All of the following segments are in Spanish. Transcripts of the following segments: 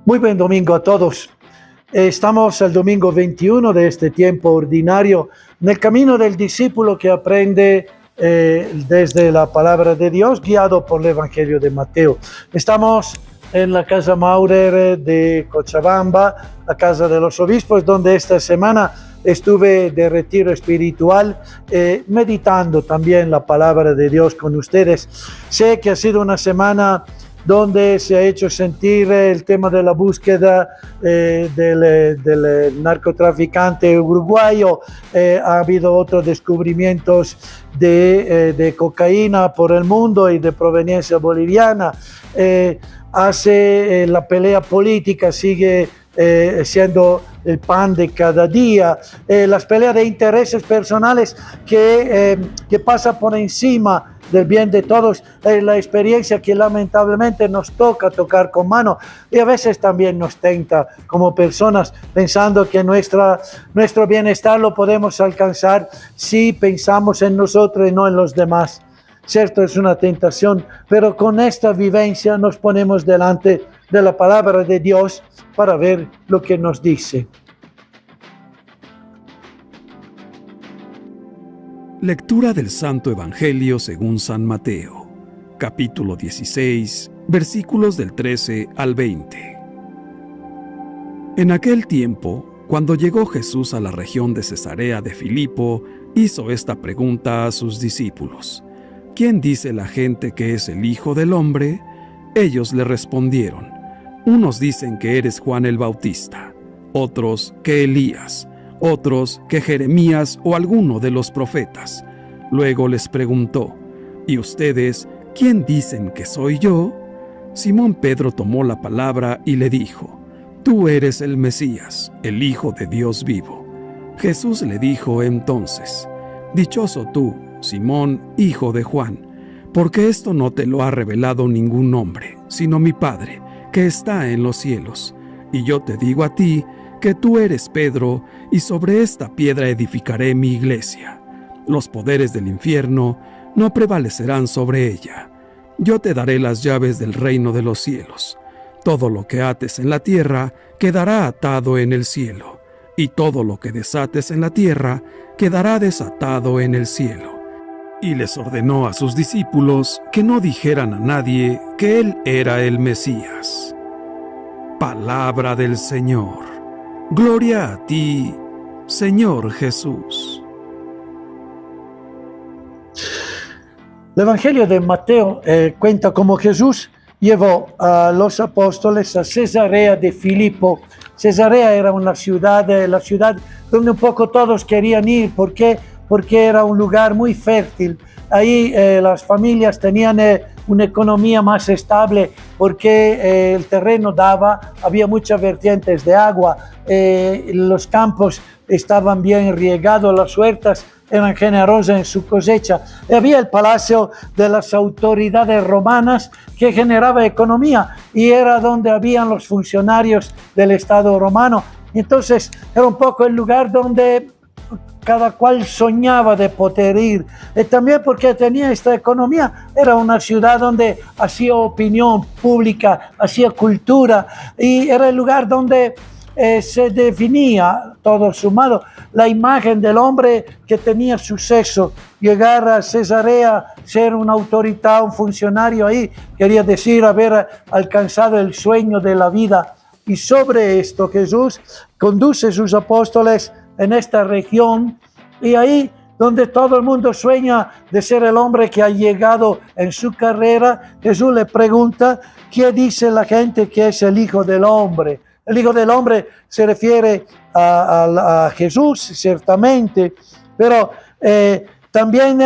Muy buen domingo a todos. Estamos al domingo 21 de este tiempo ordinario, en el camino del discípulo que aprende desde la palabra de Dios, guiado por el Evangelio de Mateo. Estamos en la Casa Maurer de Cochabamba, la Casa de los Obispos, donde esta semana estuve de retiro espiritual, meditando también la palabra de Dios con ustedes. Sé que ha sido una semana donde se ha hecho sentir el tema de la búsqueda del narcotraficante uruguayo. Ha habido otros descubrimientos de cocaína por el mundo y de proveniencia boliviana. La pelea política sigue siendo el pan de cada día, las peleas de intereses personales que pasa por encima del bien de todos, la experiencia que lamentablemente nos toca tocar con mano, y a veces también nos tenta como personas, pensando que nuestro bienestar lo podemos alcanzar si pensamos en nosotros y no en los demás. Cierto, es una tentación, pero con esta vivencia nos ponemos delante de la palabra de Dios para ver lo que nos dice. Lectura del Santo Evangelio según San Mateo, capítulo 16, versículos del 13 al 20. En aquel tiempo, cuando llegó Jesús a la región de Cesarea de Filipo, hizo esta pregunta a sus discípulos: ¿Quién dice la gente que es el Hijo del Hombre? Ellos le respondieron: unos dicen que eres Juan el Bautista, otros que Elías, otros que Jeremías o alguno de los profetas. Luego les preguntó: ¿y ustedes quién dicen que soy yo? Simón Pedro tomó la palabra y le dijo: tú eres el Mesías, el Hijo de Dios vivo. Jesús le dijo entonces: dichoso tú, Simón, hijo de Juan, porque esto no te lo ha revelado ningún hombre, sino mi Padre, que está en los cielos. Y yo te digo a ti que tú eres Pedro, y sobre esta piedra edificaré mi iglesia. Los poderes del infierno no prevalecerán sobre ella. Yo te daré las llaves del reino de los cielos. Todo lo que ates en la tierra quedará atado en el cielo, y todo lo que desates en la tierra quedará desatado en el cielo. Y les ordenó a sus discípulos que no dijeran a nadie que él era el Mesías. Palabra del Señor. Gloria a ti, Señor Jesús. El Evangelio de Mateo cuenta cómo Jesús llevó a los apóstoles a Cesarea de Filipo. Cesarea era la ciudad donde un poco todos querían ir. ¿Por qué? Porque era un lugar muy fértil. Ahí las familias tenían una economía más estable, porque el terreno había muchas vertientes de agua, los campos estaban bien riegados, las huertas eran generosas en su cosecha. Había el palacio de las autoridades romanas que generaba economía, y era donde habían los funcionarios del Estado romano. Entonces era un poco el lugar donde cada cual soñaba de poder ir. También porque tenía esta economía, era una ciudad donde hacía opinión pública, hacía cultura, y era el lugar donde se definía, todo sumado, la imagen del hombre que tenía suceso. Llegar a Cesarea, ser una autoridad, un funcionario ahí, quería decir haber alcanzado el sueño de la vida. Y sobre esto Jesús conduce a sus apóstoles en esta región, y ahí donde todo el mundo sueña de ser el hombre que ha llegado en su carrera, Jesús le pregunta: ¿qué dice la gente que es el Hijo del Hombre? El Hijo del Hombre se refiere a Jesús, ciertamente, pero también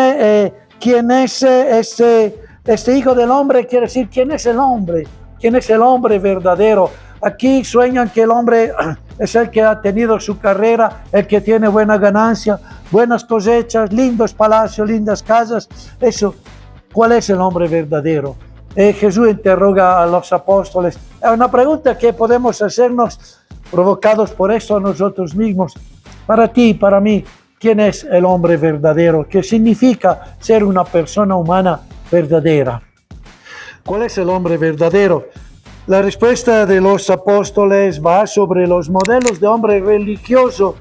quién es este Hijo del Hombre, quiere decir quién es el hombre, quién es el hombre verdadero. Aquí sueñan que el hombre es el que ha tenido su carrera, el que tiene buena ganancia, buenas cosechas, lindos palacios, lindas casas. Eso, ¿cuál es el hombre verdadero? Jesús interroga a los apóstoles. Es una pregunta que podemos hacernos, provocados por eso nosotros mismos. Para ti y para mí, ¿quién es el hombre verdadero? ¿Qué significa ser una persona humana verdadera? ¿Cuál es el hombre verdadero? La respuesta de los apóstoles va sobre los modelos de hombre religioso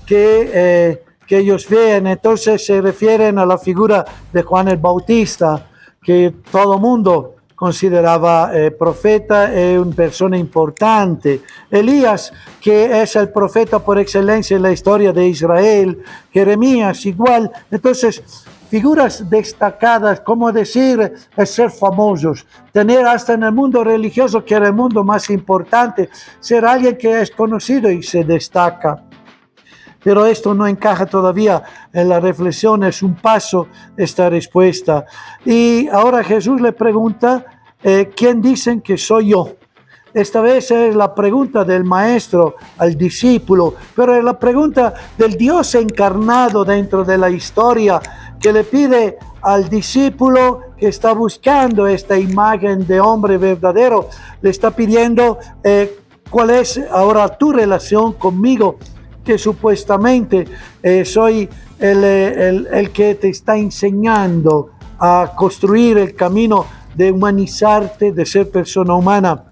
que ellos ven. Entonces se refieren a la figura de Juan el Bautista, que todo el mundo consideraba profeta e una persona importante. Elías, que es el profeta por excelencia en la historia de Israel. Jeremías igual. Entonces, figuras destacadas, como decir, es ser famosos, tener hasta en el mundo religioso, que era el mundo más importante, ser alguien que es conocido y se destaca. Pero esto no encaja todavía en la reflexión, es un paso esta respuesta. Y ahora Jesús le pregunta, ¿quién dicen que soy yo? Esta vez es la pregunta del maestro al discípulo, pero es la pregunta del Dios encarnado dentro de la historia, que le pide al discípulo que está buscando esta imagen de hombre verdadero, le está pidiendo cuál es ahora tu relación conmigo, que supuestamente soy el que te está enseñando a construir el camino de humanizarte, de ser persona humana.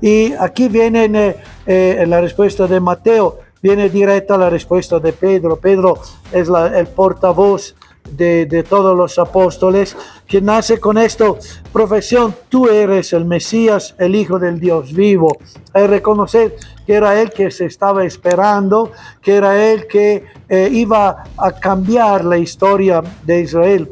Y aquí viene la respuesta de Mateo, viene directa la respuesta de Pedro. Pedro es el portavoz de todos los apóstoles, que nace con esta profesión: tú eres el Mesías, el Hijo del Dios vivo. Es reconocer que era él que se estaba esperando, que era él que iba a cambiar la historia de Israel.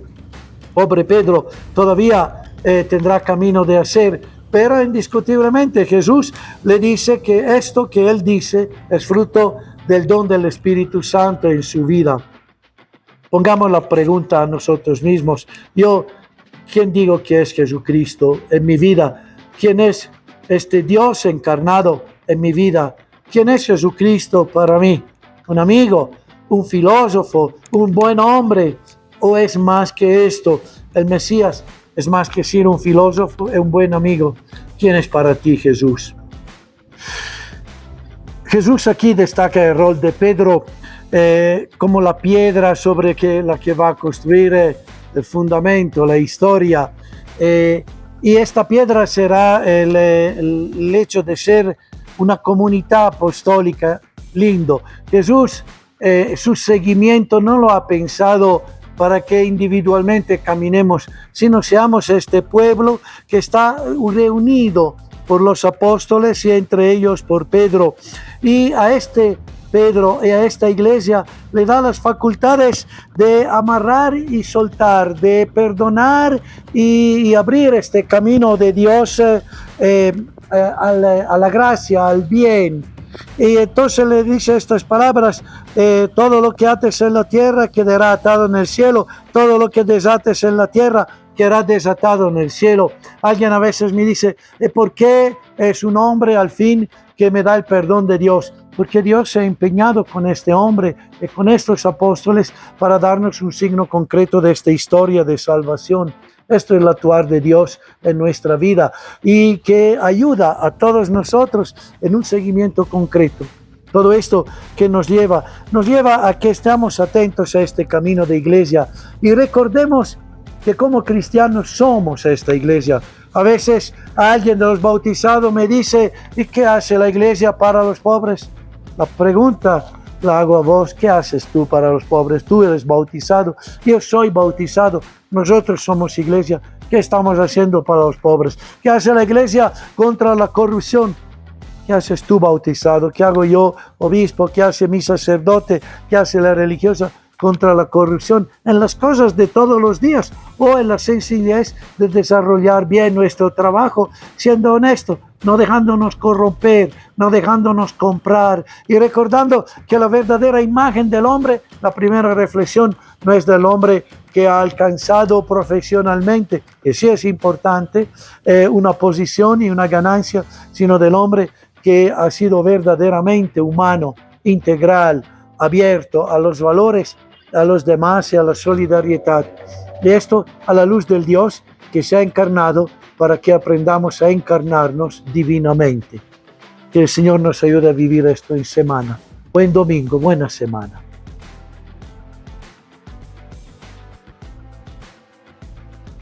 Pobre Pedro, todavía tendrá camino de hacer, pero indiscutiblemente Jesús le dice que esto que él dice es fruto del don del Espíritu Santo en su vida. Pongamos la pregunta a nosotros mismos: yo, ¿quién digo que es Jesucristo en mi vida? ¿Quién es este Dios encarnado en mi vida? ¿Quién es Jesucristo para mí? ¿Un amigo? ¿Un filósofo? ¿Un buen hombre? ¿O es más que esto? El Mesías es más que ser un filósofo y un buen amigo. ¿Quién es para ti Jesús? Jesús aquí destaca el rol de Pedro como la piedra sobre la que va a construir el fundamento, la historia. Y esta piedra será el hecho de ser una comunidad apostólica lindo. Jesús, su seguimiento no lo ha pensado para que individualmente caminemos, sino seamos este pueblo que está reunido por los apóstoles y entre ellos por Pedro. Y a este Pedro y a esta iglesia le da las facultades de amarrar y soltar, de perdonar y abrir este camino de Dios a la gracia, al bien. Y entonces le dice estas palabras: todo lo que ates en la tierra quedará atado en el cielo, todo lo que desates en la tierra quedará desatado en el cielo. Alguien a veces me dice: ¿por qué es un hombre al fin que me da el perdón de Dios? Porque Dios se ha empeñado con este hombre y con estos apóstoles para darnos un signo concreto de esta historia de salvación. Esto es el actuar de Dios en nuestra vida y que ayuda a todos nosotros en un seguimiento concreto. Todo esto que nos lleva a que estemos atentos a este camino de iglesia y recordemos que como cristianos somos esta iglesia. A veces alguien de los bautizados me dice: ¿y qué hace la iglesia para los pobres? La pregunta la hago a vos: ¿qué haces tú para los pobres? Tú eres bautizado, yo soy bautizado, nosotros somos iglesia. ¿Qué estamos haciendo para los pobres? ¿Qué hace la iglesia contra la corrupción? ¿Qué haces tú, bautizado? ¿Qué hago yo, obispo? ¿Qué hace mi sacerdote? ¿Qué hace la religiosa contra la corrupción en las cosas de todos los días o en la sencillez de desarrollar bien nuestro trabajo, siendo honesto, no dejándonos corromper, no dejándonos comprar y recordando que la verdadera imagen del hombre, la primera reflexión, no es del hombre que ha alcanzado profesionalmente, que sí es importante, una posición y una ganancia, sino del hombre que ha sido verdaderamente humano, integral, abierto a los valores, a los demás y a la solidaridad. Y esto a la luz del Dios que se ha encarnado para que aprendamos a encarnarnos divinamente. Que el Señor nos ayude a vivir esto en semana. Buen domingo, buena semana.